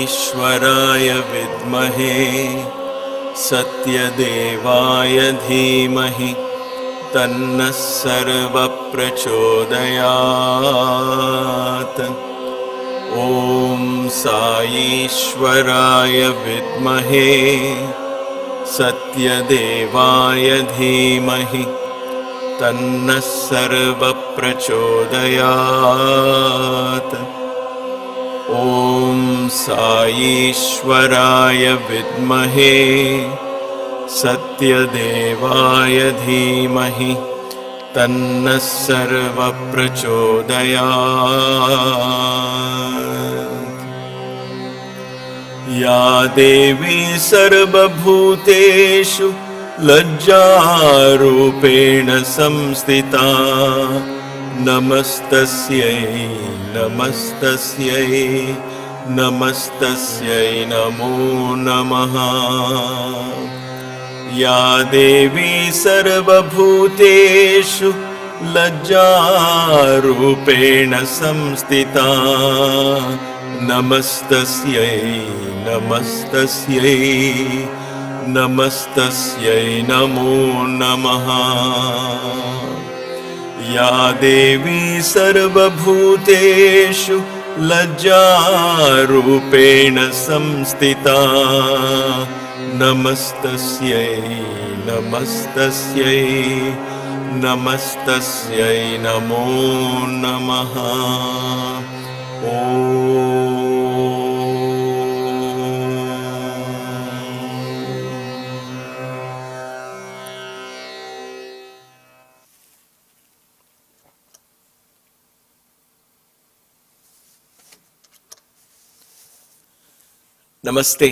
ईश्वराय विद्महे सत्यदेवाय धीमहि तन्नः सर्वप्रचोदयात्। ॐ साईश्वराय विद्महे सत्यदेवाय धीमहि तन्नः सर्वप्रचोदयात्। ॐ साईश्वराय विद्महे सत्यदेवाय धीमहि तन्नः सर्वप्रचोदयात्। या देवी सर्वभूतेषु लज्जारूपेण संस्थिता नमस्तस्यै नमस्तस्यै नमस्तस्यै नमो नमः। या देवी सर्वभूतेषु लज्जारूपेण संस्थिता नमस्तस्यै नमस्तस्यै नमस्तस्यै नमो नमः। या देवी सर्वभूतेषु लज्जारूपेण संस्थिता नमस्तस्यै नमस्तस्यै नमस्तस्यै नमो नमः। Namaste.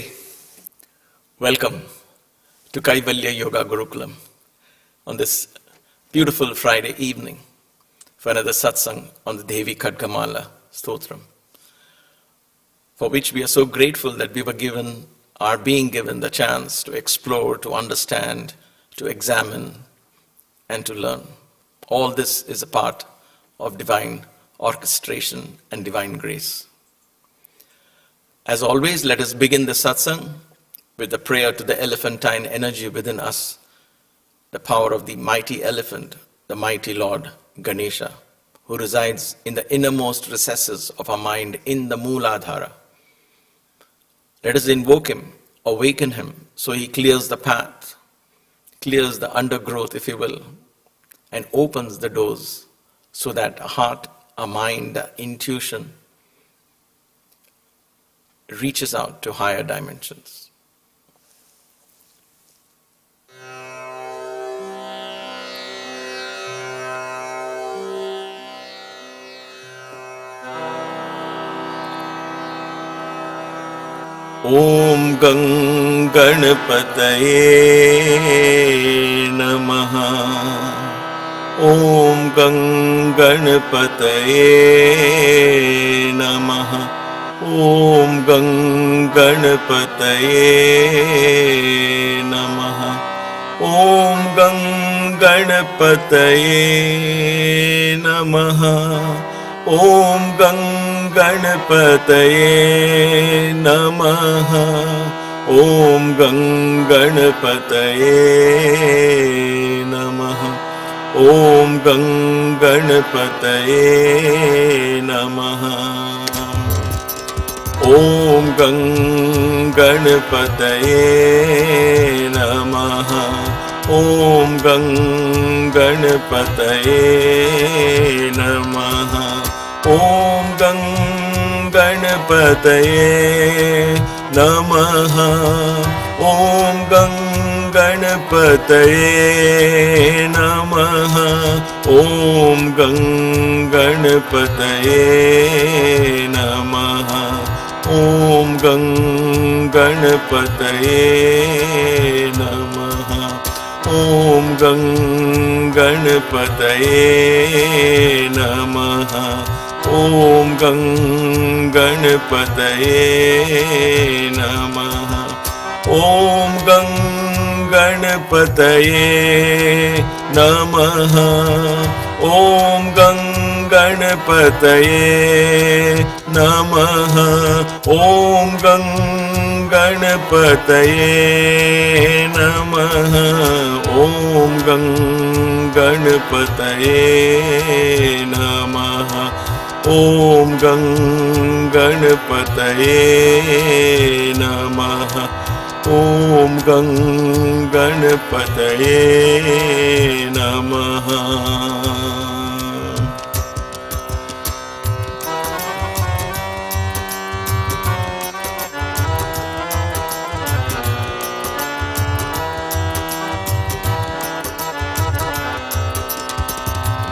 Welcome to Kaivalya Yoga Gurukulam on this beautiful Friday evening for another Satsang on the Devi Khadgamala Stotram, for which we are so grateful that we are being given the chance to explore, to understand, to examine, and to learn. All this is a part of divine orchestration and divine grace. As always, let us begin the satsang with a prayer to the elephantine energy within us, the power of the mighty elephant, the mighty Lord Ganesha, who resides in the innermost recesses of our mind in the Mooladhara. Let us invoke him, awaken him, so he clears the path, clears the undergrowth, if you will, and opens the doors so that our heart, our mind, our intuition reaches out to higher dimensions. Om Gang Ganapataye Namaha. Om Gang Ganapataye Namaha. Om Gang Ganapataye Namaha. Om Gang Ganapataye Namaha. Om Gang Ganapataye Namaha. Om Gang Ganapataye Namaha. Om Gang Ganapataye Namaha. Om Gang Ganapataye Namaha. ॐ गणपतये नमः। ॐ गणपतये नमः। ॐ गणपतये नमः। ॐ गणपतये नमः। ॐ गणपतये नमः। ॐ गणपतये नमः। ॐ गणपतये नमः। ॐ गणपतये नमः। ॐ गणपतये नमः। ॐ गणपतये नमः। ॐ गणपतये नमः। ॐ गणपतये नमः। ॐ गणपतये नमः।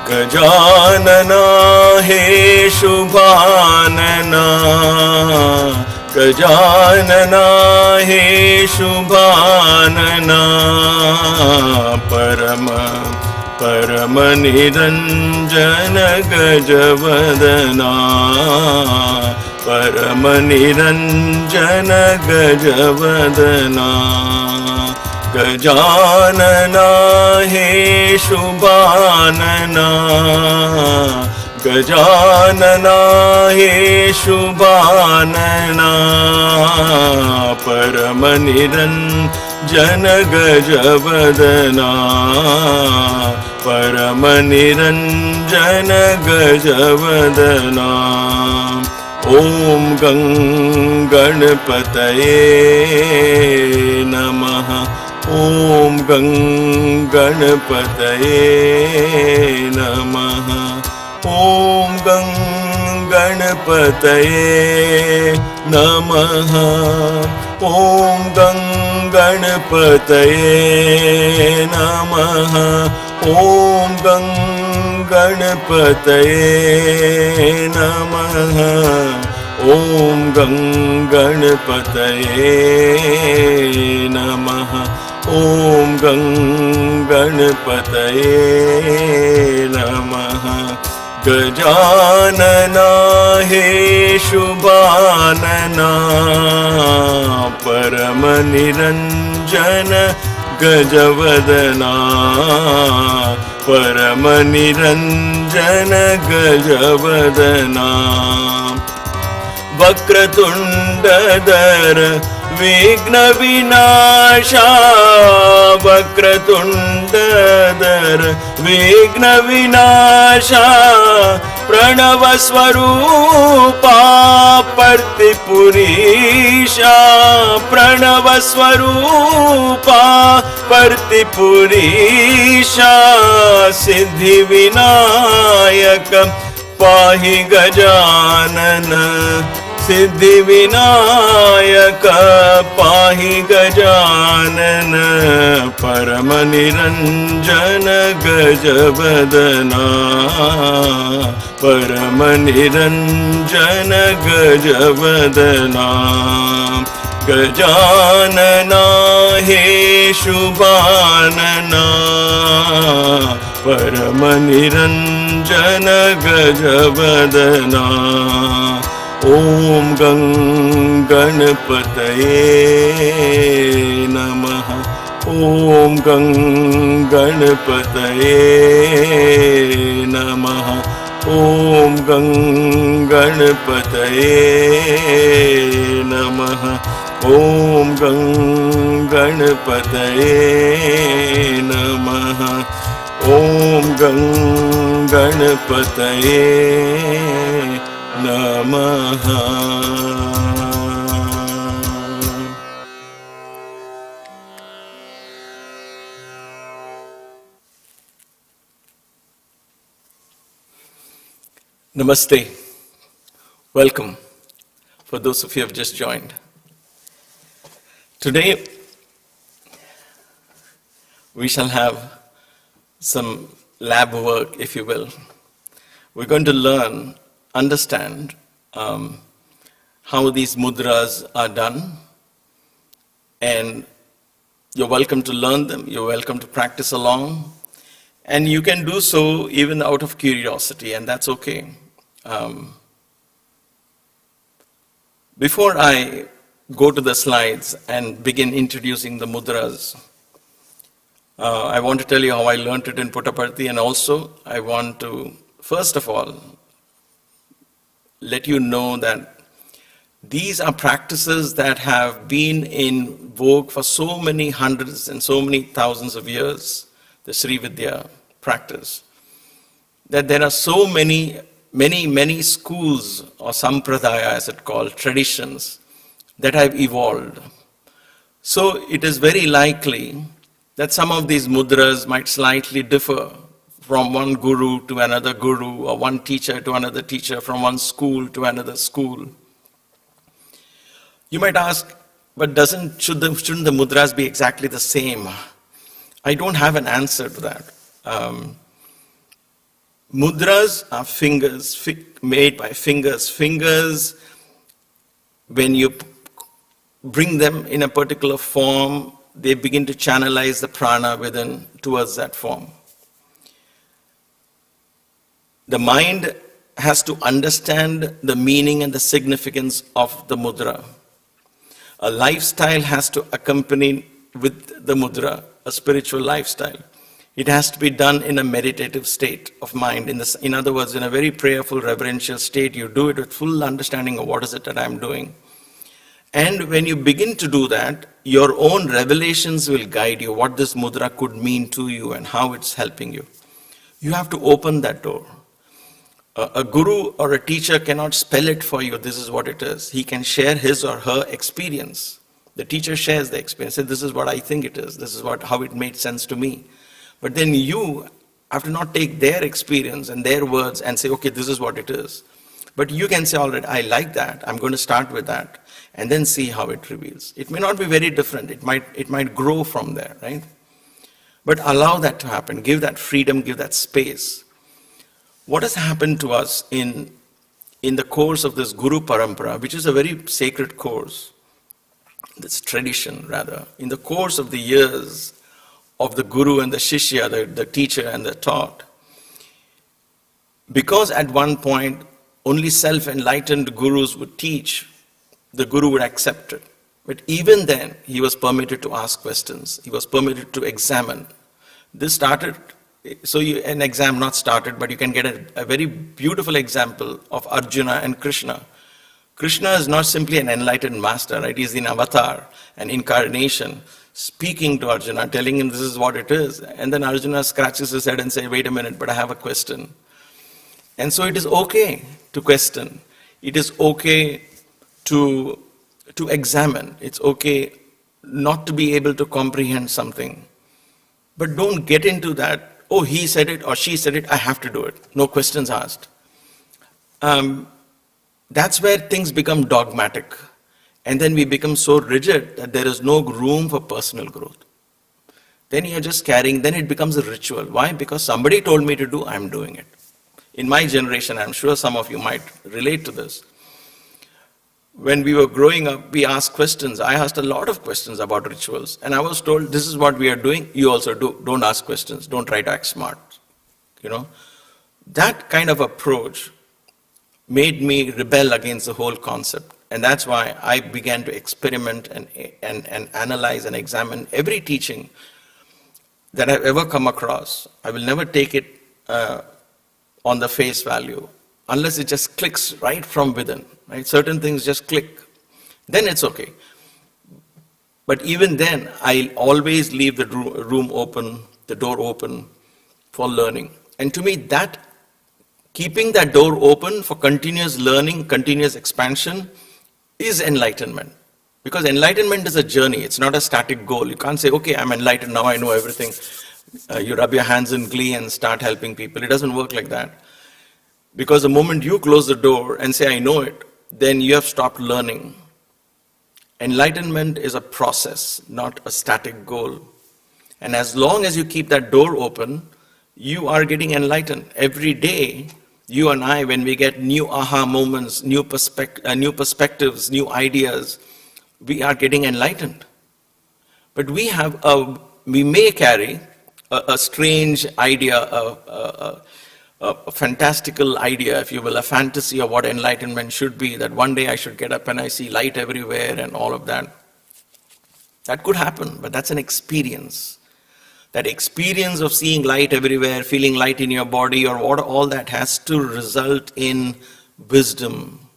गजानना हे शुभानना, गजानना हे शुभानना, परम निरंजन गजवदना, परम निरंजन गजवदना। गजानना हे शुभानना, गजानना हे शुभानना, परम निरंजन गजवदना, परम निरंजन गजवदना। ॐ गणपतये नमः। ॐ गणपतये नमः। ॐ गणपतये नमः। ॐ गणपतये नमः। ॐ गणपतये नमः। ॐ गणपतये नमः। ॐ गणपतये नमः। गजानना हे शुभानना, परम निरंजन गजवदना, परम निरंजन गजवदना। वक्रतुंडधर विघ्न विनाशा, वक्रतुंडधर विघ्न विनाशा, प्रणव स्वरूपा पर्तिपुरीशा, प्रणव स्वरूपा पर्तिपुरीशा, सिद्धि विनायक पाहि गजानन, सिद्धि विनायक पाहि गजानन, परम निरंजन गजवदना, परम निरंजन गजवदना। गजानना हे शुभानना, परम निरंजन गजवदना। ॐ गणपतये नमः। ॐ गणपतये नमः। ॐ गणपतये नमः। ॐ गणपतये नमः। ॐ गणपतये नमः। Namaste. Welcome for those of you who have just joined. Today, we shall have some lab work, if you will. We're going to learn, understand how these mudras are done, and you're welcome to learn them, you're welcome to practice along, and you can do so even out of curiosity, and that's okay. Before I go to the slides and begin introducing the mudras, I want to tell you how I learned it in Puttaparthi, and also I want to, first of all, let you know that these are practices that have been in vogue for so many hundreds and so many thousands of years, the Sri Vidya practice, that there are so many schools or sampradaya, as it's called, traditions that have evolved. So it is very likely that some of these mudras might slightly differ from one guru to another guru, or one teacher to another teacher, from one school to another school. You might ask, but shouldn't the mudras be exactly the same? I don't have an answer to that. Mudras are fingers, made by fingers. Fingers, when you bring them in a particular form, they begin to channelize the prana within towards that form. The mind has to understand the meaning and the significance of the mudra. A lifestyle has to accompany with the mudra, a spiritual lifestyle. It has to be done in a meditative state of mind. In other words, in a very prayerful, reverential state, you do it with full understanding of what is it that I'm doing. And when you begin to do that, your own revelations will guide you, what this mudra could mean to you and how it's helping you. You have to open that door. A guru or a teacher cannot spell it for you, this is what it is. He can share his or her experience. The teacher shares the experience, says, this is what I think it is, this is how it made sense to me. But then you have to not take their experience and their words and say, okay, this is what it is. But you can say, all right, I like that, I'm going to start with that, and then see how it reveals. It may not be very different, it might grow from there, right? But allow that to happen, give that freedom, give that space. What has happened to us in the course of this Guru Parampara, which is a very sacred course, this tradition rather, in the course of the years of the Guru and the Shishya, the teacher and the taught, because at one point only self-enlightened gurus would teach, the Guru would accept it. But even then, he was permitted to ask questions, he was permitted to examine. This started. So an exam not started, but you can get a very beautiful example of Arjuna and Krishna. Krishna is not simply an enlightened master, right? He's an avatar, an incarnation, speaking to Arjuna, telling him this is what it is. And then Arjuna scratches his head and says, wait a minute, but I have a question. And so it is okay to question. It is okay to examine. It's okay not to be able to comprehend something. But don't get into that, oh, he said it or she said it, I have to do it. No questions asked. That's where things become dogmatic. And then we become so rigid that there is no room for personal growth. Then you're just carrying, then it becomes a ritual. Why? Because somebody told me to do, I'm doing it. In my generation, I'm sure some of you might relate to this. When we were growing up, we asked questions. I asked a lot of questions about rituals. And I was told, this is what we are doing, you also do. Don't ask questions. Don't try to act smart. You know, that kind of approach made me rebel against the whole concept. And that's why I began to experiment and analyze and examine every teaching that I've ever come across. I will never take it on the face value unless it just clicks right from within. Right? Certain things just click. Then it's okay. But even then, I'll always leave the room open, the door open for learning. And to me, that keeping that door open for continuous learning, continuous expansion is enlightenment. Because enlightenment is a journey. It's not a static goal. You can't say, okay, I'm enlightened, now I know everything. You rub your hands in glee and start helping people. It doesn't work like that. Because the moment you close the door and say, I know it, then you have stopped learning. Enlightenment is a process, not a static goal. And as long as you keep that door open, you are getting enlightened. Every day, you and I, when we get new aha moments, new perspectives, new ideas, we are getting enlightened. But we may carry a strange idea, a fantastical idea, if you will, a fantasy of what enlightenment should be, that one day I should get up and I see light everywhere and all of that. That could happen, but that's an experience. That experience of seeing light everywhere, feeling light in your body, or what all that has to result in wisdom.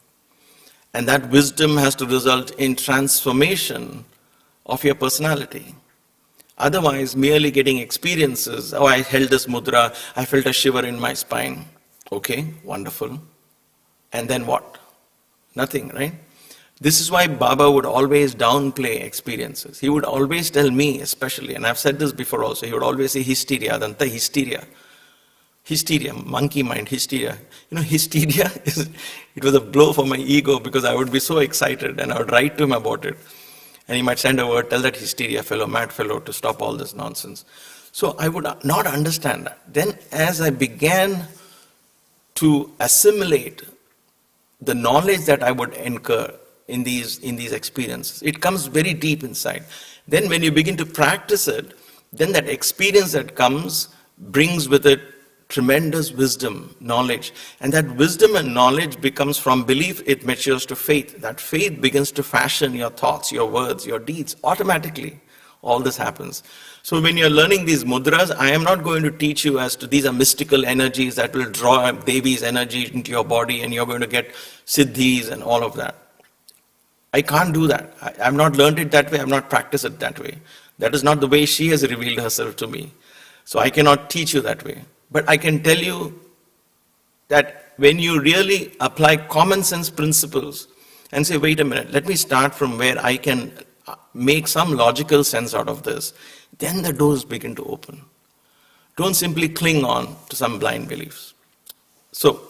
And that wisdom has to result in transformation of your personality. Otherwise, merely getting experiences, oh, I held this mudra, I felt a shiver in my spine. Okay, wonderful. And then what? Nothing, right? This is why Baba would always downplay experiences. He would always tell me, especially, and I've said this before also, he would always say hysteria, danta hysteria. Hysteria, monkey mind, hysteria. Hysteria, it was a blow for my ego because I would be so excited and I would write to him about it. And he might send a word, tell that hysteria fellow, mad fellow, to stop all this nonsense. So I would not understand that. Then as I began to assimilate the knowledge that I would incur in these experiences, it comes very deep inside. Then when you begin to practice it, then that experience that comes brings with it tremendous wisdom, knowledge. And that wisdom and knowledge becomes from belief, it matures to faith. That faith begins to fashion your thoughts, your words, your deeds. Automatically, all this happens. So when you're learning these mudras, I am not going to teach you as to these are mystical energies that will draw Devi's energy into your body and you're going to get siddhis and all of that. I can't do that. I've not learned it that way. I've not practiced it that way. That is not the way she has revealed herself to me. So I cannot teach you that way. But I can tell you that when you really apply common sense principles and say, wait a minute, let me start from where I can make some logical sense out of this, then the doors begin to open. Don't simply cling on to some blind beliefs. So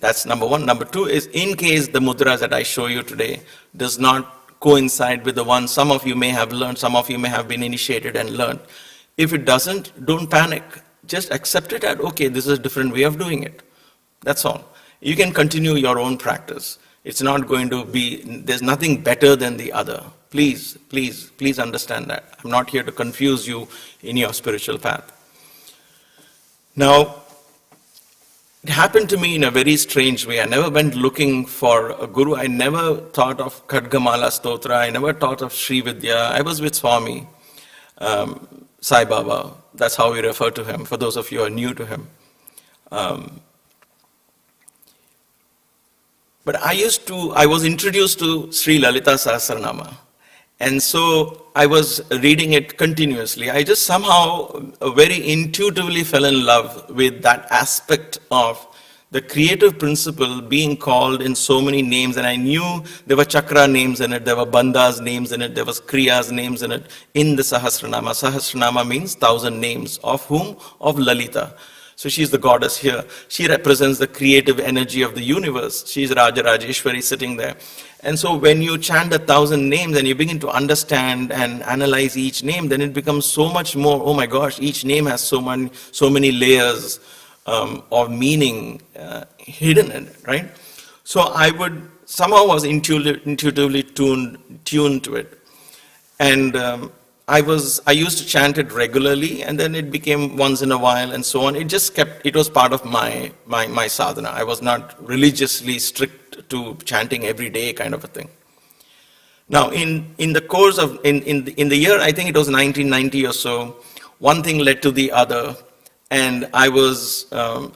that's number one. Number two is, in case the mudras that I show you today does not coincide with the one some of you may have learned, some of you may have been initiated and learned. If it doesn't, don't panic. Just accept it as, okay, this is a different way of doing it. That's all. You can continue your own practice. It's not going to be, there's nothing better than the other. Please, please, please understand that. I'm not here to confuse you in your spiritual path. Now, it happened to me in a very strange way. I never went looking for a guru. I never thought of Khadgamala Stotra. I never thought of Sri Vidya. I was with Swami, Sai Baba. That's how we refer to him, for those of you who are new to him. But I was introduced to Sri Lalita Sahasranama. And so I was reading it continuously. I just somehow very intuitively fell in love with that aspect of the creative principle being called in so many names. And I knew there were chakra names in it, there were bandhas names in it, there was kriyas names in it, in the Sahasranama. Sahasranama means 1,000 names. Of whom? Of Lalita. So she's the goddess here. She represents the creative energy of the universe. She's Raja Rajeshwari sitting there. And so when you chant 1,000 names and you begin to understand and analyze each name, then it becomes so much more, oh my gosh, each name has so many layers of meaning hidden in it, right? So I was intuitively tuned to it. And I used to chant it regularly, and then it became once in a while and so on. It was part of my sadhana. I was not religiously strict to chanting every day kind of a thing. Now, in the course of, in the year, I think it was 1990 or so, one thing led to the other, and I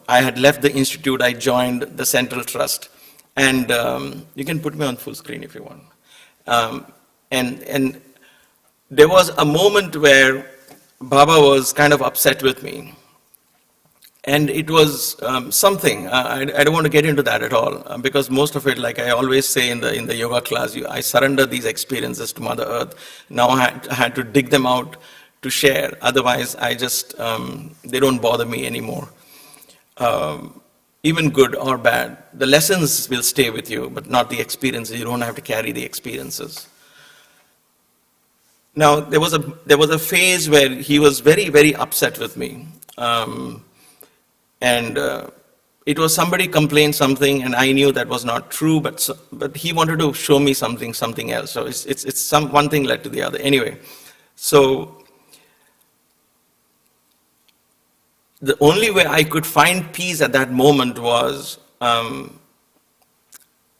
had left the institute, I joined the Central Trust, and you can put me on full screen if you want. And there was a moment where Baba was kind of upset with me. And it was something, I don't want to get into that at all, because most of it, like I always say in the yoga class, I surrender these experiences to Mother Earth. Now I had to dig them out to share. Otherwise, they don't bother me anymore. even good or bad, the lessons will stay with you, but not the experiences. You don't have to carry the experiences. Now, there was a phase where he was very, very upset with me. And it was somebody complained something, and I knew that was not true, but he wanted to show me something else. So it's one thing led to the other. Anyway, so the only way I could find peace at that moment was,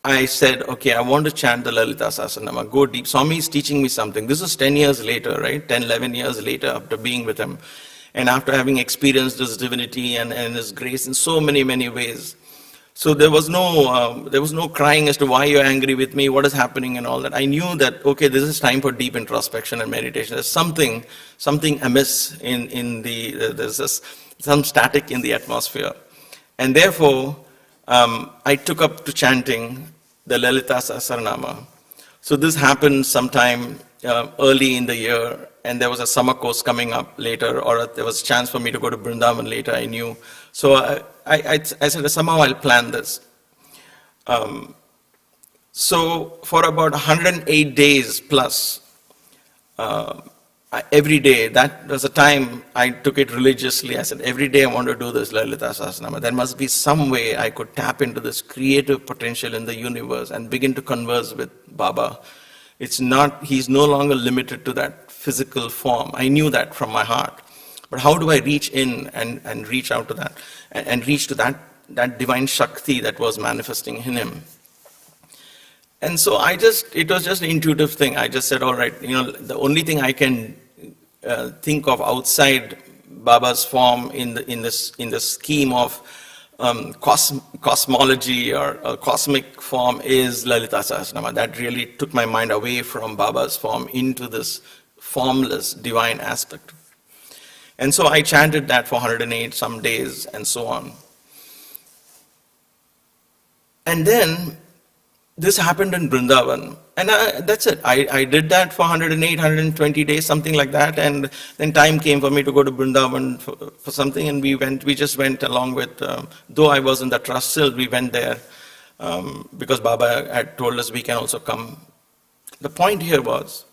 I said, okay, I want to chant the Lalita Sahasranama, go deep. Swami is teaching me something. This is 10 years later, right? 10, 11 years later after being with him. And after having experienced his divinity and his grace in so many, many ways. So there was no crying as to why you're angry with me, what is happening and all that. I knew that, okay, this is time for deep introspection and meditation. There's something amiss there's some static in the atmosphere. And therefore, I took up to chanting the Lalita Sahasranama. So this happened sometime early in the year, and there was a summer course coming up later, or there was a chance for me to go to Vrindavan later, I knew. So I said, somehow I'll plan this. So for about 108 days plus, every day, that was a time I took it religiously. I said, every day I want to do this Lalita Sahasranama. There must be some way I could tap into this creative potential in the universe and begin to converse with Baba. He's no longer limited to that physical form. I knew that from my heart. But how do I reach in and reach out to that and reach to that divine Shakti that was manifesting in him? And so it was just an intuitive thing. I just said, all right, the only thing I can think of outside Baba's form in the scheme of cosmology or cosmic form is Lalita Sahasranama. That really took my mind away from Baba's form into this formless divine aspect. And so I chanted that for 108 some days and so on. And then this happened in Vrindavan. And that's it. I did that for 108, 120 days, something like that. And then time came for me to go to Vrindavan for something. And we just went along with, though I was in the trust still, we went there because Baba had told us we can also come. The point here was,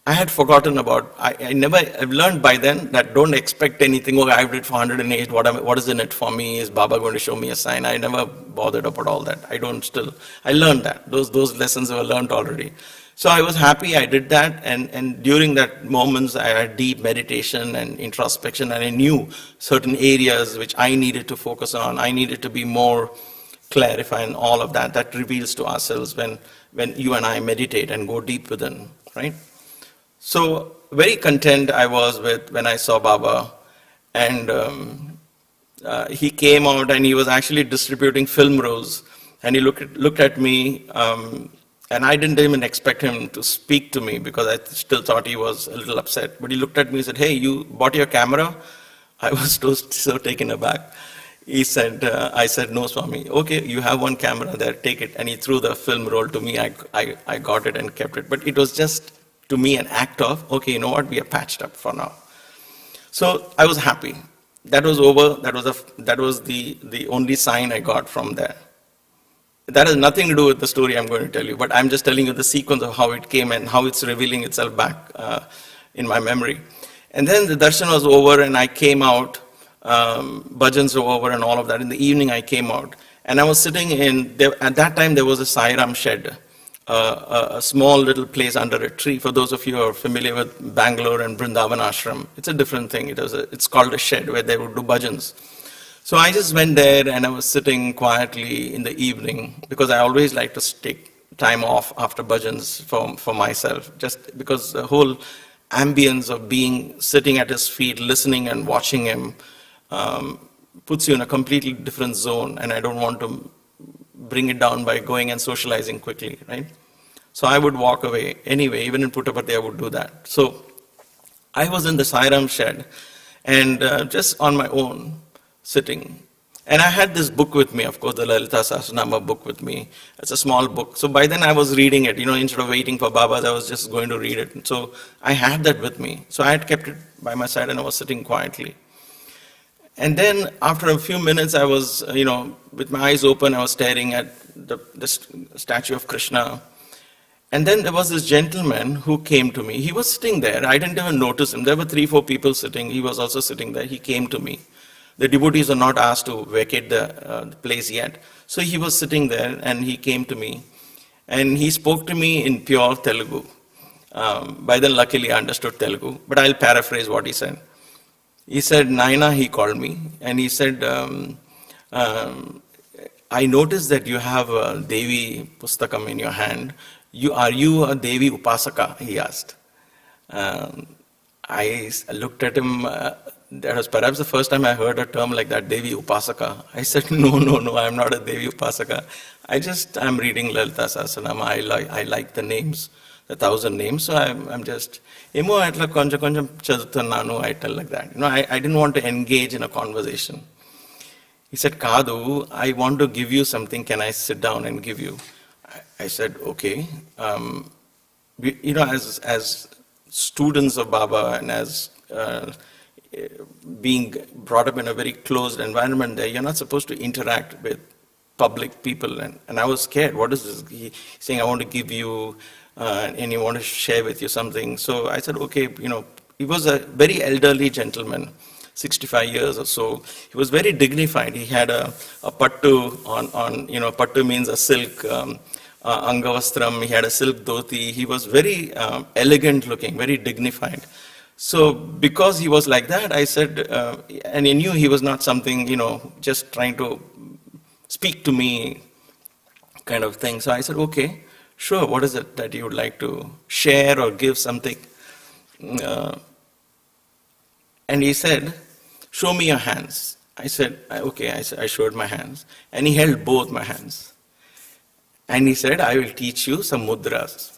I had forgotten about, I've learned by then that don't expect anything. Oh, I did for 108, what is in it for me? Is Baba going to show me a sign? I never bothered about all that. I learned that. Those lessons were learned already. So I was happy I did that, and during that moments I had deep meditation and introspection, and I knew certain areas which I needed to focus on. I needed to be more clarified and all of that. That reveals to ourselves when you and I meditate and go deep within, right? So very content I was when I saw Baba, and he came out and he was actually distributing film rolls, and he looked at me, and I didn't even expect him to speak to me because I still thought he was a little upset. But he looked at me and said, "Hey, you bought your camera?" I was so taken aback. He said, I said, "No, Swami." "Okay, you have one camera there, take it." And he threw the film roll to me. I got it and kept it. But it was just, to me, an act of, okay, you know what, we are patched up for now. So I was happy. That was over. That was the only sign I got from there. That has nothing to do with the story I'm going to tell you, but I'm just telling you the sequence of how it came and how it's revealing itself back in my memory. And then the darshan was over and I came out, bhajans were over and all of that. In the evening I came out and I was sitting at that time there was a Sai Ram shed, a small little place under a tree. For those of you who are familiar with Bangalore and Vrindavan Ashram, it's a different thing. It's called a shed where they would do bhajans. So I just went there and I was sitting quietly in the evening because I always like to take time off after bhajans for myself, just because the whole ambience of sitting at his feet, listening and watching him puts you in a completely different zone, and I don't want to bring it down by going and socializing quickly, right? So I would walk away anyway. Even in Puttaparthi I would do that. So I was in the Sai Ram shed and just on my own, sitting. And I had this book with me, of course, the Lalita Sahasranama book with me. It's a small book. So by then I was reading it, instead of waiting for Baba, I was just going to read it. And so I had that with me. So I had kept it by my side and I was sitting quietly. And then after a few minutes, I was, with my eyes open, I was staring at the statue of Krishna. And then there was this gentleman who came to me. He was sitting there. I didn't even notice him. There were 3-4 people sitting. He was also sitting there. He came to me. The devotees are not asked to vacate the place yet. So he was sitting there and he came to me. And he spoke to me in pure Telugu. By then, luckily, I understood Telugu. But I'll paraphrase what he said. He said, Naina, he called me. And he said, I noticed that you have a Devi Pustakam in your hand. Are you a Devi Upasaka? He asked. I looked at him. That was perhaps the first time I heard a term like that, Devi Upasaka. I said, no, I'm not a Devi Upasaka. I'm reading Lalita Sahasranama. I like the names, the 1,000 names. So I'm just, I tell like that. I didn't want to engage in a conversation. He said, Kadu, I want to give you something. Can I sit down and give you? I said, okay. As students of Baba and as being brought up in a very closed environment there, you're not supposed to interact with public people. And I was scared. What is this? He's saying, I want to give you, and he want to share with you something. So I said, okay, he was a very elderly gentleman, 65 years or so. He was very dignified. He had a pattu on pattu means a silk, angavastram. He had a silk dhoti. He was very elegant looking, very dignified. So because he was like that, I said, and he knew he was not something, just trying to speak to me kind of thing. So I said, okay, sure, what is it that you would like to share or give something? And he said, show me your hands. I said, okay, I showed my hands. And he held both my hands. And he said, I will teach you some mudras.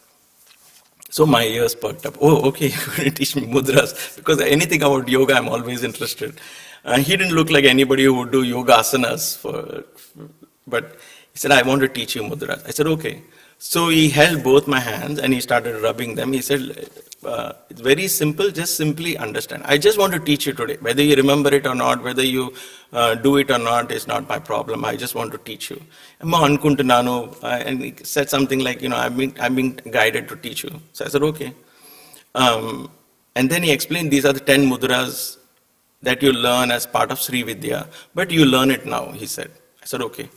So my ears perked up. Oh, okay, you're going to teach me mudras. Because anything about yoga, I'm always interested. He didn't look like anybody who would do yoga asanas. But he said, I want to teach you mudras. I said, okay. So he held both my hands and he started rubbing them. He said, it's very simple, just simply understand. I just want to teach you today. Whether you remember it or not, whether you do it or not, is not my problem. I just want to teach you. And he said something like, I'm being guided to teach you. So I said, okay. And then he explained, these are the 10 mudras that you learn as part of Sri Vidya, but you learn it now, he said. I said, okay.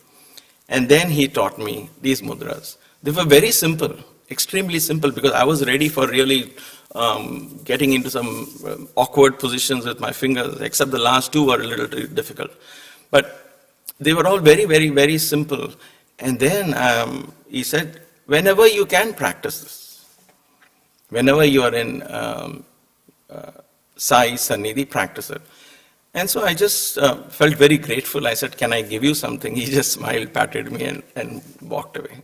And then he taught me these mudras. They were very simple, extremely simple, because I was ready for really getting into some awkward positions with my fingers, except the last two were a little difficult. But they were all very, very, very simple. And then he said, whenever you can practice this, whenever you are in Sai Sannidhi, practice it. And so I just felt very grateful. I said, can I give you something? He just smiled, patted me and walked away.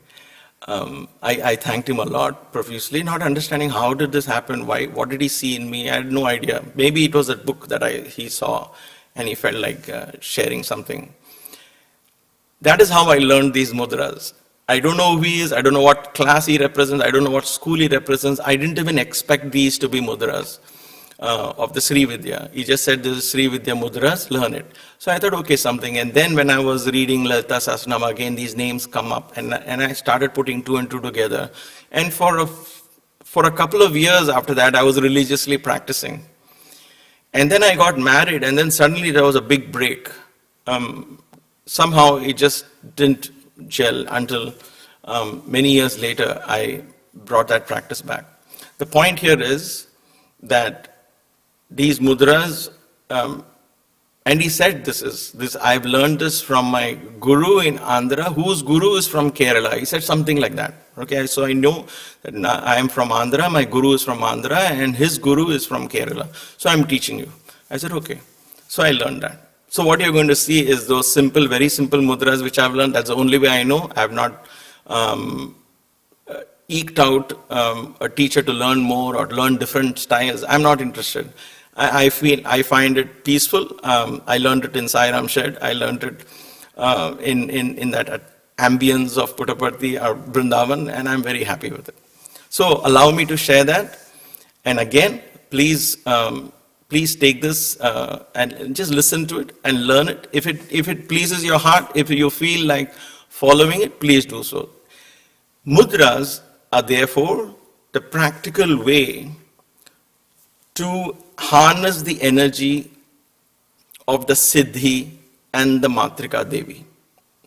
I thanked him a lot profusely, not understanding how did this happen, why, what did he see in me? I had no idea. Maybe it was a book that he saw and he felt like sharing something. That is how I learned these mudras. I don't know who he is, I don't know what class he represents, I don't know what school he represents. I didn't even expect these to be mudras of the Sri Vidya. He just said, this is Sri Vidya mudras, learn it. So I thought, okay, something. And then when I was reading Lalita Sahasranama, again, these names come up, and I started putting 2 and 2 together. And for a couple of years after that, I was religiously practicing. And then I got married, and then suddenly there was a big break. Somehow it just didn't gel until many years later, I brought that practice back. The point here is that these mudras, and he said this, I've learned this from my guru in Andhra, whose guru is from Kerala. He said something like that. Okay, so I know that I am from Andhra, my guru is from Andhra, and his guru is from Kerala. So I'm teaching you. I said, okay. So I learned that. So what you're going to see is those simple, very simple mudras which I've learned. That's the only way I know. I have not eked out a teacher to learn more or learn different styles. I'm not interested. I find it peaceful. I learned it in Sai Ram Shed. I learned it in that ambience of Puttaparthi or Vrindavan, and I'm very happy with it. So allow me to share that. And again, please please take this and just listen to it and learn it. If it pleases your heart, if you feel like following it, please do so. Mudras are therefore the practical way to harness the energy of the Siddhi and the Matrika Devi,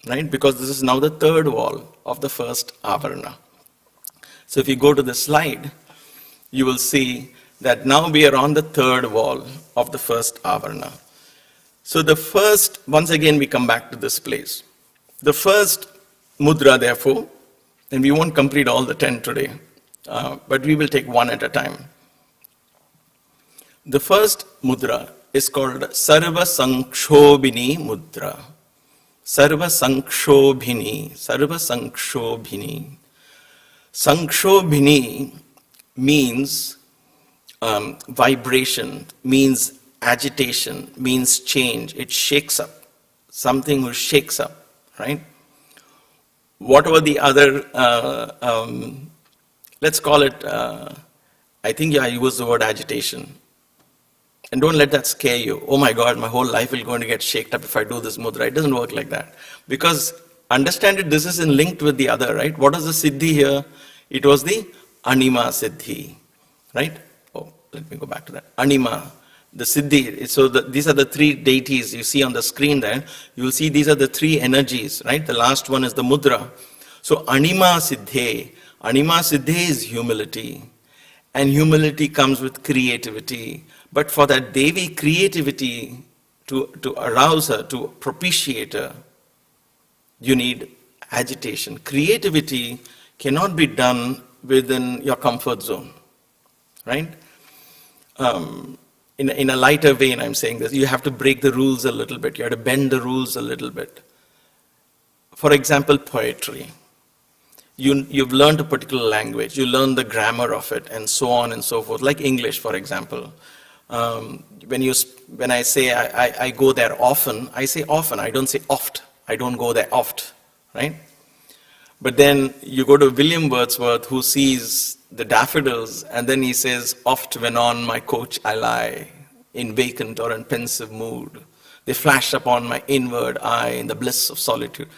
right? Because this is now the third wall of the first Avarna. So if you go to the slide, you will see that now we are on the third wall of the first Avarna. So the first, once again we come back to this place. The first mudra, therefore, and we won't complete all the 10 today, but we will take one at a time. The first mudra is called Sarva Sanktrobhini mudra. Sarva Sanktrobhini, Sarva Sanktrobhini. Sanktrobhini means vibration, means agitation, means change. It shakes up. Something which shakes up, right? Whatever the other, let's call it, I think I use the word agitation. And don't let that scare you. Oh my God, my whole life is going to get shaked up if I do this mudra. It doesn't work like that. Because understand it, this is linked with the other, right? What is the siddhi here? It was the anima siddhi, right? Oh, let me go back to that. Anima, the siddhi. So these are the three deities you see on the screen there. You will see these are the three energies, right? The last one is the mudra. So anima siddhe. Anima siddhe is humility. And humility comes with creativity. But for that Devi creativity to arouse her, to propitiate her, you need agitation. Creativity cannot be done within your comfort zone, right? In a lighter vein, I'm saying this. You have to break the rules a little bit. You have to bend the rules a little bit. For example, poetry. You've learned a particular language. You learn the grammar of it and so on and so forth. Like English, for example. When I say I go there often, I say often. I don't say oft. I don't go there oft, right? But then you go to William Wordsworth, who sees the daffodils, and then he says, oft when on my couch I lie, in vacant or in pensive mood, they flash upon my inward eye in the bliss of solitude.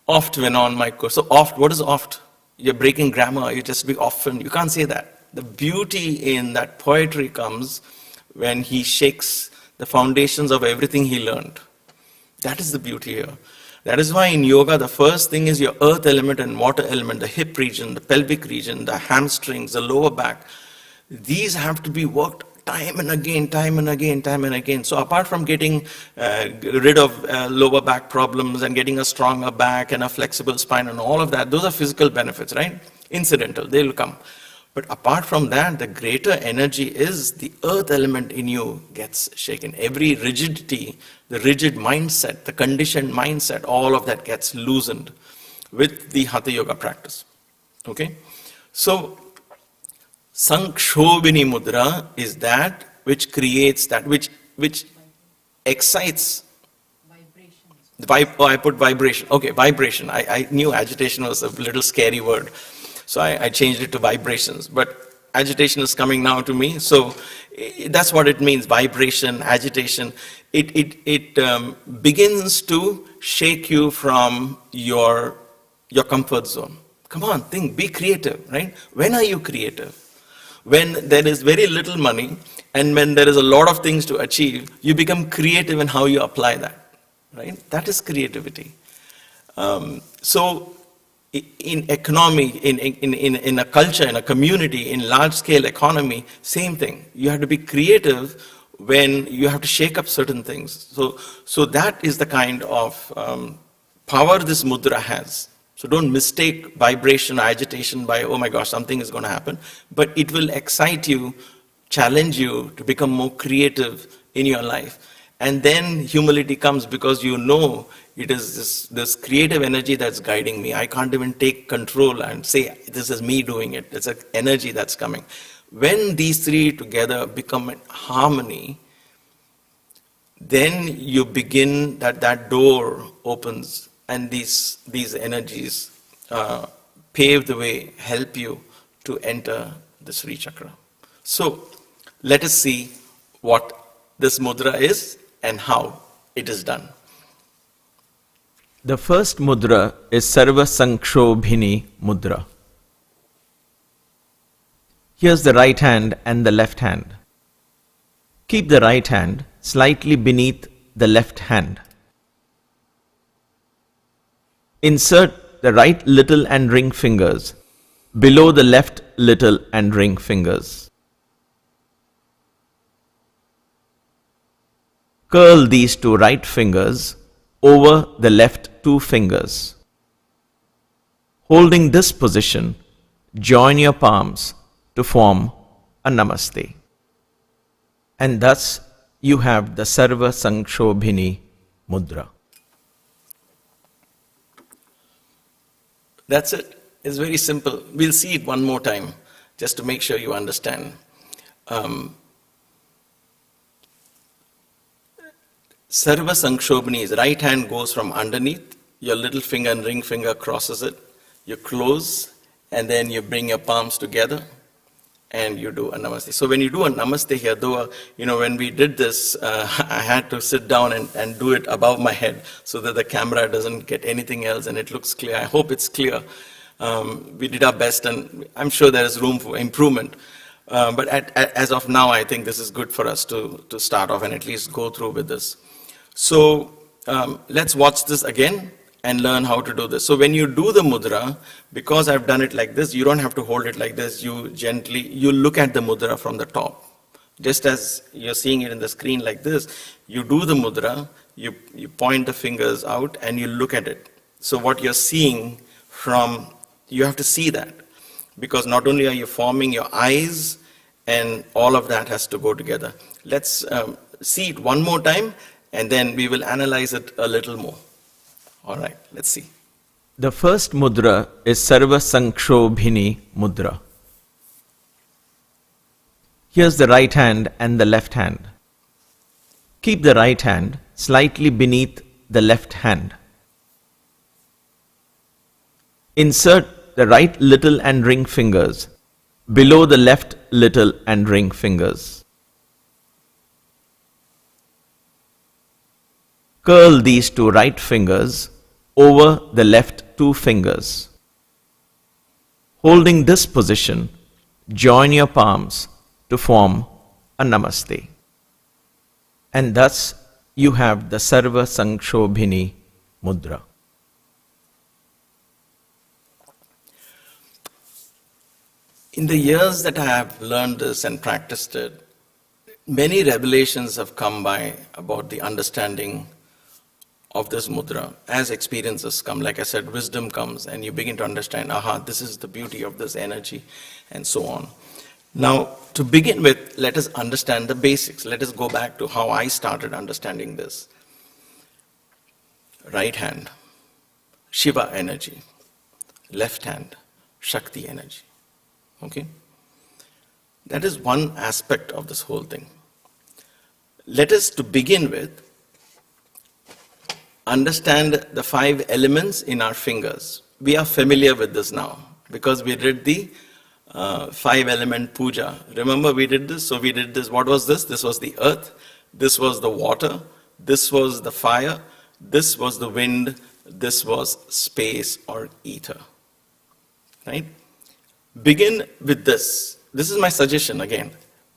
Oft when on my couch. So oft, what is oft? You're breaking grammar. You just be often. You can't say that. The beauty in that poetry comes when he shakes the foundations of everything he learned. That is the beauty here. That is why in yoga, the first thing is your earth element and water element, the hip region, the pelvic region, the hamstrings, the lower back. These have to be worked time and again, time and again, time and again. So apart from getting rid of lower back problems and getting a stronger back and a flexible spine and all of that, those are physical benefits, right? Incidental, they will come. But apart from that, the greater energy is the earth element in you gets shaken. Every rigidity, the rigid mindset, the conditioned mindset, all of that gets loosened with the Hatha Yoga practice. Okay? So, Sanktrobhini mudra is that which creates, that which excites. I put vibration. Okay, vibration. I knew agitation was a little scary word. So I changed it to vibrations, but agitation is coming now to me. So that's what it means, vibration, agitation. It begins to shake you from your comfort zone. Come on, think, be creative, right? When are you creative? When there is very little money and when there is a lot of things to achieve, you become creative in how you apply that, right? That is creativity. So in economy, in a culture, in a community, in large-scale economy, same thing. You have to be creative when you have to shake up certain things. So that is the kind of power this mudra has. So don't mistake vibration or agitation by, oh my gosh, something is going to happen. But it will excite you, challenge you to become more creative in your life. And then humility comes because you know it is this creative energy that's guiding me. I can't even take control and say, this is me doing it. It's an energy that's coming. When these three together become in harmony, then you begin, that door opens and these energies pave the way, help you to enter the Sri Chakra. So let us see what this mudra is and how it is done. The first mudra is Sanktrobhini mudra. Here's the right hand and the left hand. Keep the right hand slightly beneath the left hand. Insert the right little and ring fingers below the left little and ring fingers. Curl these two right fingers over the left two fingers. Holding this position, join your palms to form a namaste. And thus you have the Sanktrobhini mudra. That's it. It's very simple. We'll see it one more time just to make sure you understand. Sarva Sanktrobhini is right hand goes from underneath, your little finger and ring finger crosses it, you close, and then you bring your palms together and you do a namaste. So when you do a namaste here, though, when we did this, I had to sit down and do it above my head so that the camera doesn't get anything else and it looks clear. I hope it's clear. We did our best and I'm sure there is room for improvement. But as of now, I think this is good for us to start off and at least go through with this. So let's watch this again and learn how to do this. So when you do the mudra, because I've done it like this, you don't have to hold it like this. You look at the mudra from the top. Just as you're seeing it in the screen like this, you do the mudra, you point the fingers out and you look at it. So what you're seeing you have to see that. Because not only are you forming your eyes and all of that has to go together. Let's see it one more time and then we will analyze it a little more. All right, let's see. The first mudra is Sanktrobhini mudra. Here's the right hand and the left hand. Keep the right hand slightly beneath the left hand. Insert the right little and ring fingers below the left little and ring fingers. Curl these two right fingers over the left two fingers. Holding this position, join your palms to form a namaste. And thus you have the Sanktrobhini mudra. In the years that I have learned this and practiced it, many revelations have come by about the understanding of this mudra. As experiences come, like I said, wisdom comes and you begin to understand, this is the beauty of this energy and so on. Now, to begin with, let us understand the basics. Let us go back to how I started understanding this. Right hand, Shiva energy. Left hand, Shakti energy. Okay? That is one aspect of this whole thing. Let us, to begin with, understand the 5 elements in our fingers. We are familiar with this now because we did the 5-element puja. Remember we did this? So we did this. What was this? This was the earth. This was the water. This was the fire. This was the wind. This was space or ether. Right? Begin with this. This is my suggestion again.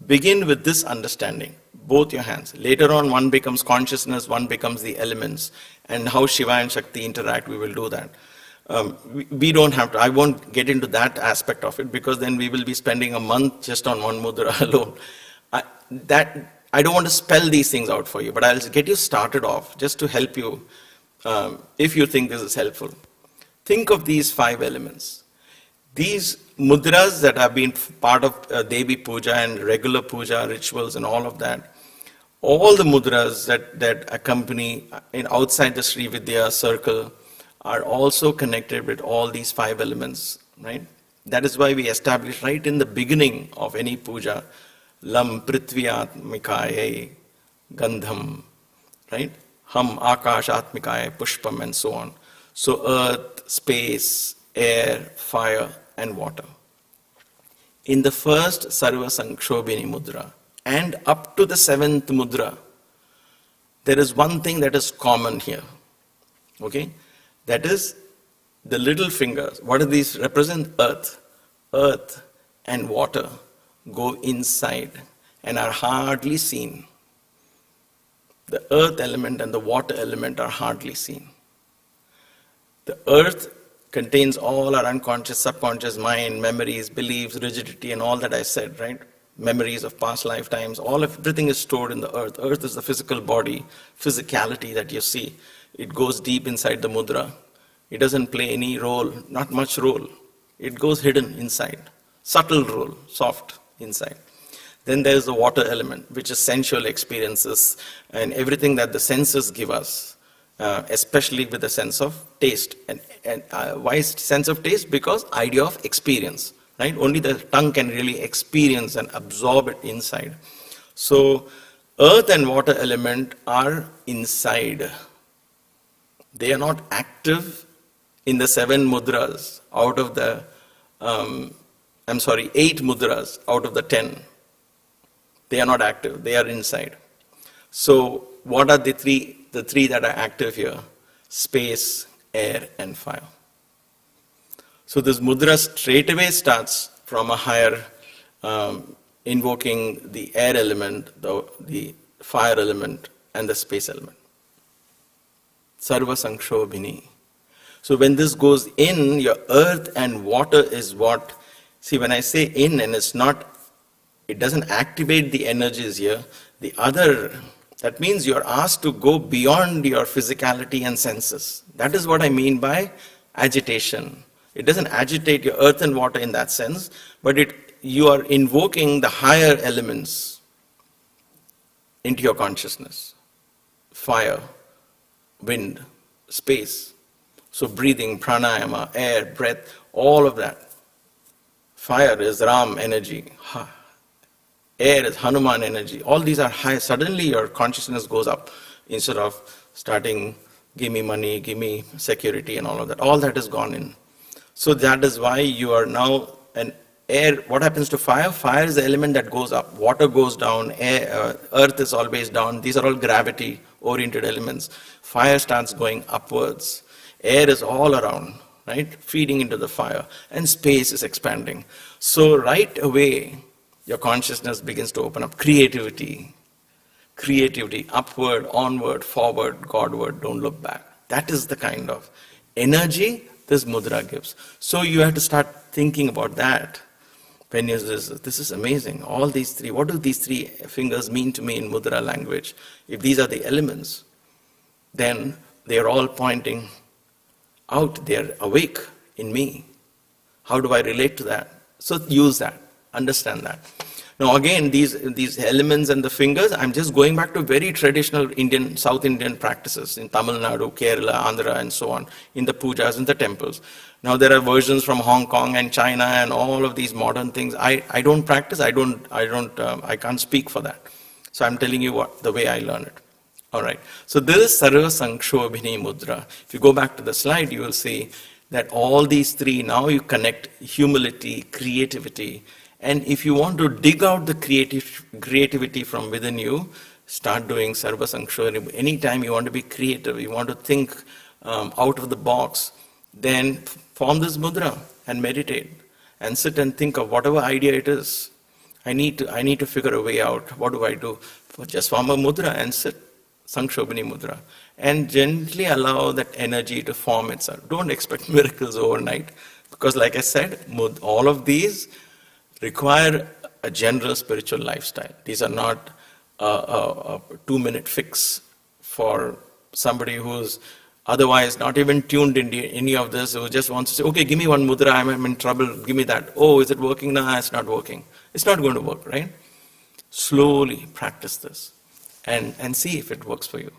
Begin with this understanding. Both your hands. Later on, one becomes consciousness, one becomes the elements. And how Shiva and Shakti interact, we will do that. We don't have to, I won't get into that aspect of it because then we will be spending a month just on one mudra alone. I don't want to spell these things out for you, but I'll get you started off just to help you if you think this is helpful. Think of these 5 elements. These mudras that have been part of Devi puja and regular puja rituals and all of that, all the mudras that accompany outside the Sri Vidya circle are also connected with all these 5 elements, right? That is why we establish right in the beginning of any puja, Lam Prithvyatmikaye Gandham, right? Ham Akashatmikaye Pushpam and so on. So earth, space, air, fire and water. In the first Sarva Sanktrobhini mudra, and up to the 7th mudra, there is one thing that is common here. Okay? That is the little fingers. What do these represent? Earth. Earth and water go inside and are hardly seen. The earth element and the water element are hardly seen. The earth contains all our unconscious, subconscious mind, memories, beliefs, rigidity, and all that I said, right? Memories of past lifetimes, everything is stored in the earth. Earth is the physical body, physicality that you see. It goes deep inside the mudra. It doesn't play any role, not much role. It goes hidden inside, subtle role, soft inside. Then there's the water element, which is sensual experiences and everything that the senses give us, especially with the sense of taste. And why is sense of taste? Because idea of experience, right? Only the tongue can really experience and absorb it inside. So earth and water element are inside. They are not active in the 7 mudras out of the, 8 mudras out of the 10. They are not active, they are inside. So what are the three that are active here? Space, air, and fire. So this mudra straight away starts from a higher, invoking the air element, the fire element, and the space element. Sarva Sanktrobhini. So when this goes in, your earth and water is what, see when I say in, and it doesn't activate the energies here. That means you're asked to go beyond your physicality and senses. That is what I mean by agitation. It doesn't agitate your earth and water in that sense, but you are invoking the higher elements into your consciousness. Fire, wind, space. So breathing, pranayama, air, breath, all of that. Fire is Ram energy. Air is Hanuman energy. All these are high. Suddenly your consciousness goes up instead of starting, give me money, give me security and all of that. All that is gone in. So that is why you are now an air. What happens to fire? Fire is the element that goes up. Water goes down. Earth is always down. These are all gravity-oriented elements. Fire starts going upwards. Air is all around, right? Feeding into the fire. And space is expanding. So right away, your consciousness begins to open up. Creativity, upward, onward, forward, Godward, don't look back. That is the kind of energy this mudra gives. So you have to start thinking about that. When this is amazing. All these three, what do these 3 fingers mean to me in mudra language? If these are the elements, then they are all pointing out. They are awake in me. How do I relate to that? So use that. Understand that. Now again, these elements and the fingers, I'm just going back to very traditional South Indian practices in Tamil Nadu, Kerala, Andhra, and so on, in the pujas, in the temples. Now there are versions from Hong Kong and China and all of these modern things. I don't practice. I can't speak for that. So I'm telling you the way I learn it. All right. So this is Sarva Sanktrobhini mudra. If you go back to the slide, you will see that all these 3, now you connect humility, creativity. And if you want to dig out the creativity from within you, start doing Sarva Sanktrobhini. Anytime you want to be creative, you want to think out of the box, then form this mudra and meditate and sit and think of whatever idea it is. I need to figure a way out. What do I do? Just form a mudra and sit, Sanktrobhini mudra, and gently allow that energy to form itself. Don't expect miracles overnight, because like I said, all of these require a general spiritual lifestyle. These are not a 2-minute fix for somebody who's otherwise not even tuned into any of this, who just wants to say, okay, give me one mudra, I'm in trouble, give me that. Oh, is it working? No, it's not working. It's not going to work, right? Slowly practice this and see if it works for you.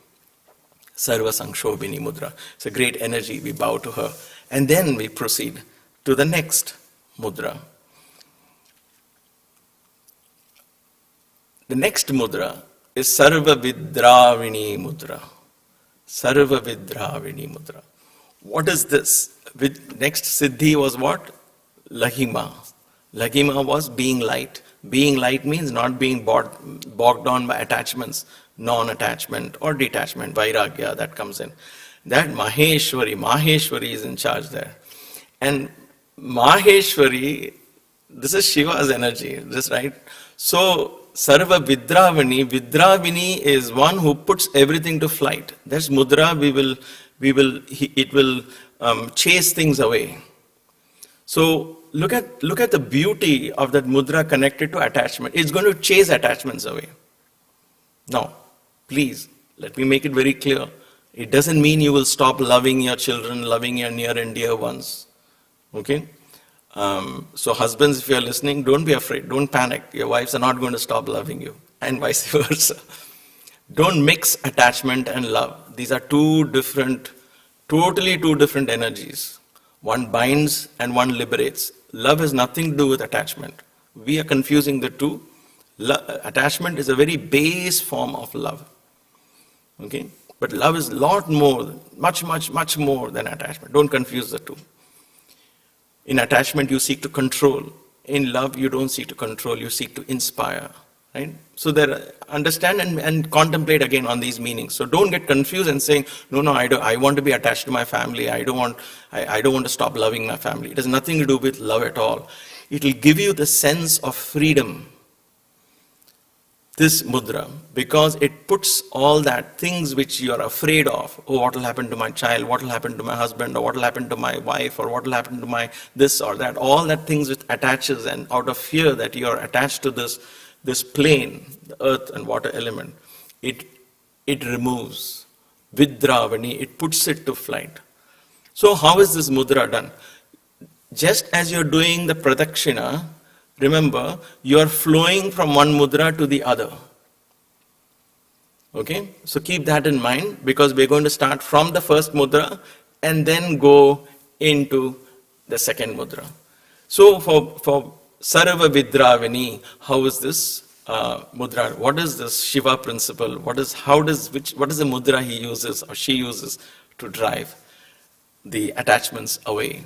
Sarva Sanktrobhini mudra. It's a great energy. We bow to her. And then we proceed to the next mudra. The next mudra is Sarva Vidravini mudra. Sarva Vidravini mudra. What is this? Next siddhi was what? Lahima. Lahima was being light. Being light means not being bogged down by attachments, non-attachment or detachment, vairagya that comes in. That Maheshwari is in charge there. And Maheshwari, this is Shiva's energy, this right? So Sarva Vidravini is one who puts everything to flight. That's mudra, it will chase things away. So look at the beauty of that mudra connected to attachment. It's going to chase attachments away. Now, please, let me make it very clear. It doesn't mean you will stop loving your children, loving your near and dear ones. Okay? So husbands, if you're listening, don't be afraid. Don't panic. Your wives are not going to stop loving you. And vice versa. Don't mix attachment and love. These are totally two different energies. One binds and one liberates. Love has nothing to do with attachment. We are confusing the two. Attachment is a very base form of love. Okay? But love is a lot more, much more than attachment. Don't confuse the two. In attachment, you seek to control. In love, you don't seek to control, you seek to inspire. Right? So understand and contemplate again on these meanings. So don't get confused and saying, no, I want to be attached to my family. I don't want to stop loving my family. It has nothing to do with love at all. It will give you the sense of freedom. This mudra, because it puts all that things which you are afraid of. Oh, what will happen to my child? What will happen to my husband? Or what will happen to my wife? Or what will happen to my this or that? All that things which attaches, and out of fear that you are attached to this plane, the earth and water element, it removes. Vidravini, it puts it to flight. So how is this mudra done? Just as you're doing the pradakshina, remember, you are flowing from one mudra to the other. Okay? So keep that in mind, because we're going to start from the first mudra and then go into the second mudra. So for Sarva Vidravini, how is this mudra? What is this Shiva principle? What is the mudra he uses or she uses to drive the attachments away?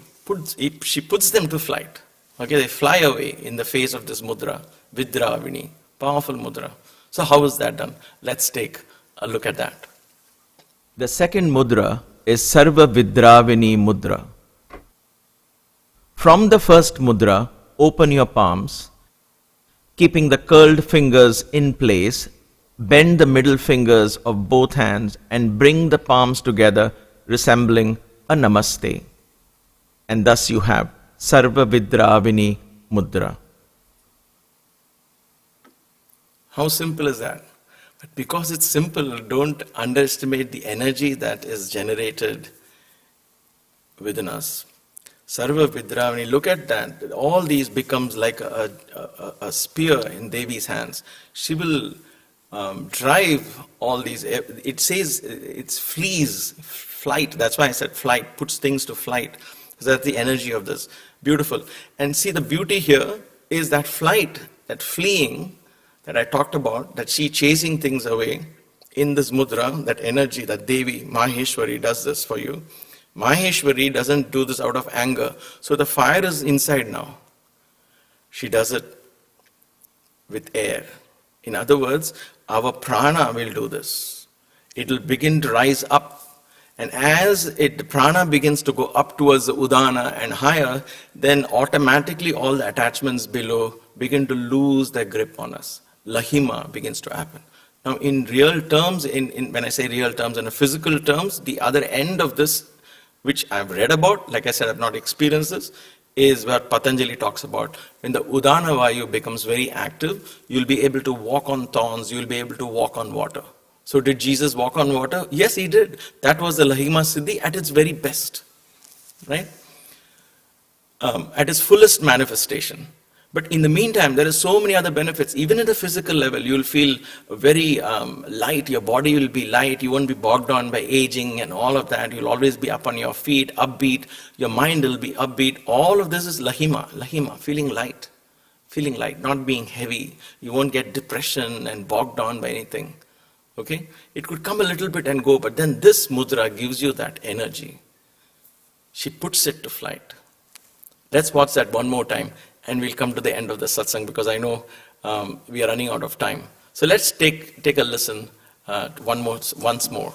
She puts them to flight. Okay, they fly away in the face of this mudra, Vidravini, powerful mudra. So how is that done? Let's take a look at that. The second mudra is Sarva Vidravini mudra. From the first mudra, open your palms, keeping the curled fingers in place, bend the middle fingers of both hands and bring the palms together, resembling a namaste. And thus you have Sarva Vidravini mudra. How simple is that? But because it's simple, don't underestimate the energy that is generated within us. Sarva Vidravini, look at that. All these becomes like a spear in Devi's hands. She will drive all these. It says it's flight. That's why I said flight, puts things to flight. That's the energy of this. Beautiful. And see, the beauty here is that flight, that fleeing that I talked about, that she chasing things away in this mudra, that energy, that Devi, Maheshwari does this for you. Maheshwari doesn't do this out of anger. So the fire is inside now. She does it with air. In other words, our prana will do this. It will begin to rise up. And as the prana begins to go up towards the udana and higher, then automatically all the attachments below begin to lose their grip on us. Lahima begins to happen. Now in real terms, when I say real terms, in physical terms, the other end of this, which I've read about, like I said, I've not experienced this, is what Patanjali talks about. When the Udana Vayu becomes very active, you'll be able to walk on thorns, you'll be able to walk on water. So did Jesus walk on water? Yes, he did. That was the Lahima Siddhi at its very best, right? At its fullest manifestation. But in the meantime, there are so many other benefits. Even at the physical level, you'll feel very light. Your body will be light. You won't be bogged down by aging and all of that. You'll always be up on your feet, upbeat. Your mind will be upbeat. All of this is lahima, feeling light, not being heavy. You won't get depression and bogged down by anything. Okay? It could come a little bit and go, but then this mudra gives you that energy. She puts it to flight. Let's watch that one more time. and we'll come to the end of the satsang because I know we are running out of time. So let's take a listen once more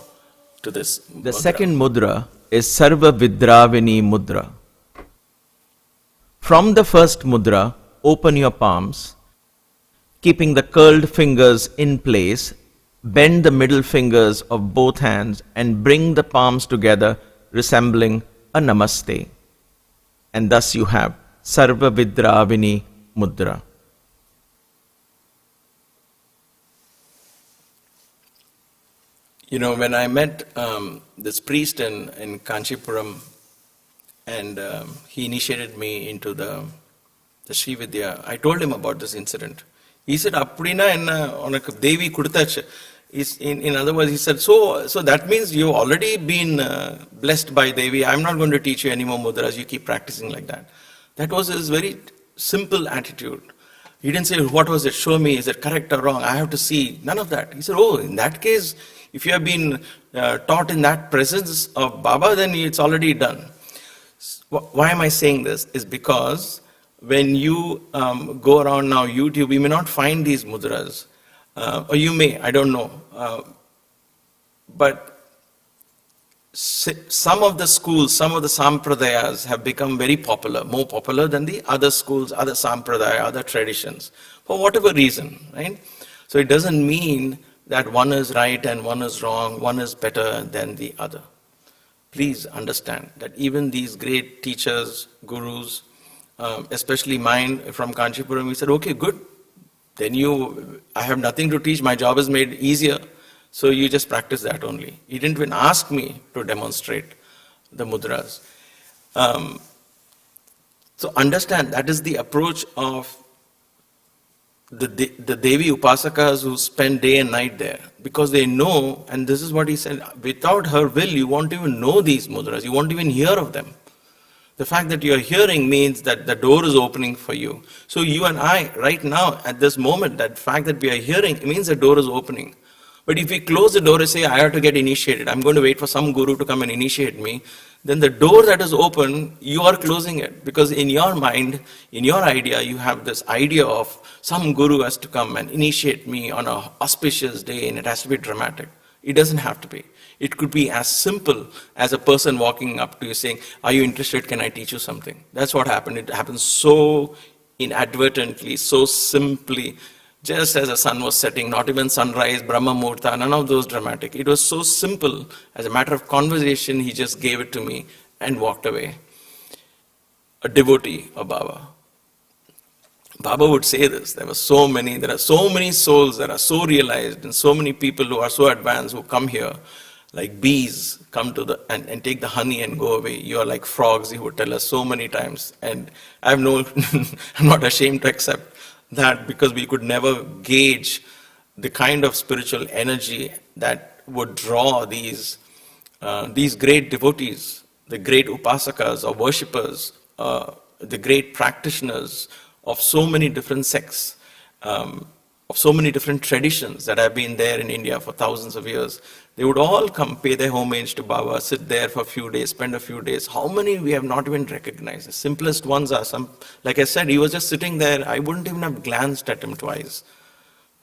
to this. The second mudra is Sarva Vidravini mudra. From the first mudra, open your palms, keeping the curled fingers in place. Bend the middle fingers of both hands and bring the palms together, resembling a namaste. And thus you have Sarva Vidravini mudra. You know, when I met this priest in Kanchipuram, and he initiated me into the Sri Vidya, I told him about this incident. He said, "Appadina enna unak Devi kuduthachu." In other words, he said, so that means you've already been blessed by Devi. I'm not going to teach you any more mudras. You keep practicing like that. That was his very simple attitude. He didn't say, what was it? Show me. Is it correct or wrong? I have to see. None of that. He said, oh, in that case, if you have been taught in that presence of Baba, then it's already done. Why am I saying this? Is because when you go around now YouTube, you may not find these mudras. Or you may, I don't know. But some of the schools, some of the sampradayas have become very popular, more popular than the other schools, other sampradaya, other traditions, for whatever reason, right? So it doesn't mean that one is right and one is wrong, one is better than the other. Please understand that even these great teachers, gurus, especially mine from Kanchipuram, we said, okay, good. Then I have nothing to teach, my job is made easier, so you just practice that only. He didn't even ask me to demonstrate the mudras. So understand, that is the approach of the Devi Upasakas who spend day and night there, because they know, and this is what he said, without her will, you won't even know these mudras, you won't even hear of them. The fact that you're hearing means that the door is opening for you. So you and I, right now, at this moment, that fact that we are hearing, it means the door is opening. But if we close the door and say, I have to get initiated, I'm going to wait for some guru to come and initiate me, then the door that is open, you are closing it. Because in your mind, in your idea, you have this idea of some guru has to come and initiate me on an auspicious day and it has to be dramatic. It doesn't have to be. It could be as simple as a person walking up to you saying, are you interested, can I teach you something? That's what happened. It happened so inadvertently, so simply, just as the sun was setting, not even sunrise, Brahma Muhurta, none of those dramatic. It was so simple, as a matter of conversation, he just gave it to me and walked away. A devotee of Baba. Baba would say this, there are so many souls that are so realized, and so many people who are so advanced who come here, like bees, come to and take the honey and go away. You are like frogs, he would tell us so many times. And I'm not ashamed to accept that, because we could never gauge the kind of spiritual energy that would draw these great devotees, the great upasakas or worshippers, the great practitioners of so many different sects, of so many different traditions that have been there in India for thousands of years. They would all come pay their homage to Baba, sit there for a few days, spend a few days. How many we have not even recognized? The simplest ones are some, like I said, he was just sitting there. I wouldn't even have glanced at him twice,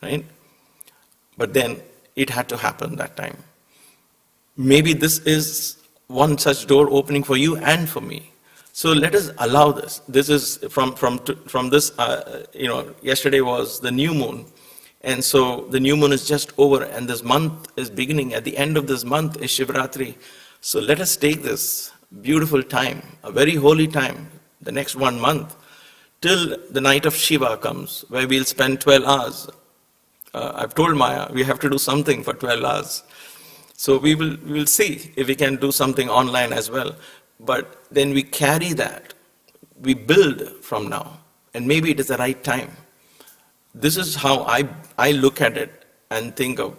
right? But then it had to happen that time. Maybe this is one such door opening for you and for me. So let us allow this. This is from this, yesterday was the new moon. And so the new moon is just over and this month is beginning. At the end of this month is Shivratri. So let us take this beautiful time, a very holy time, the next 1 month, till the night of Shiva comes, where we'll spend 12 hours. I've told Maya, we have to do something for 12 hours. So we will see if we can do something online as well. But then we carry that, we build from now, and maybe it is the right time. This is how I look at it and think of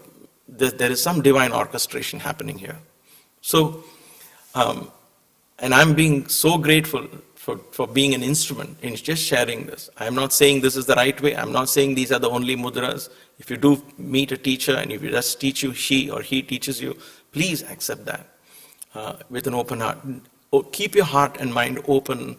there is some divine orchestration happening here. So, and I'm being so grateful for being an instrument in just sharing this. I'm not saying this is the right way. I'm not saying these are the only mudras. If you do meet a teacher and if he just teach you, she or he teaches you, please accept that with an open heart. Keep your heart and mind open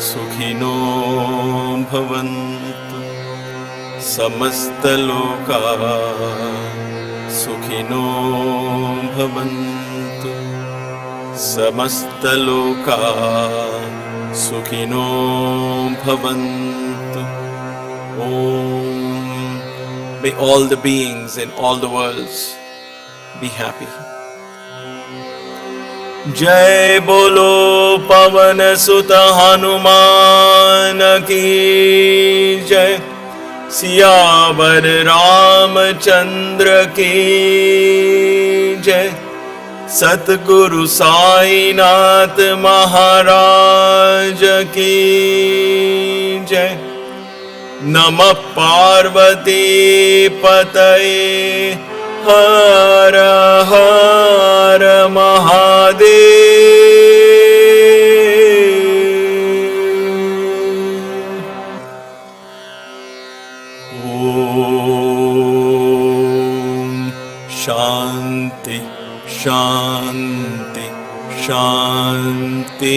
सुखिनो भवन्तु समस्तलोका सुखिनो भवन्तु समस्तलोका सुखिनो भवन्तु Om. May all the beings in all the worlds be happy. जय बोलो पवन सुत हनुमान की जय, सियावर रामचंद्र की जय, सतगुरु साईनाथ महाराज की जय। नमः पार्वती पतये हर हर महादेव। ओम शांति शांति शांति।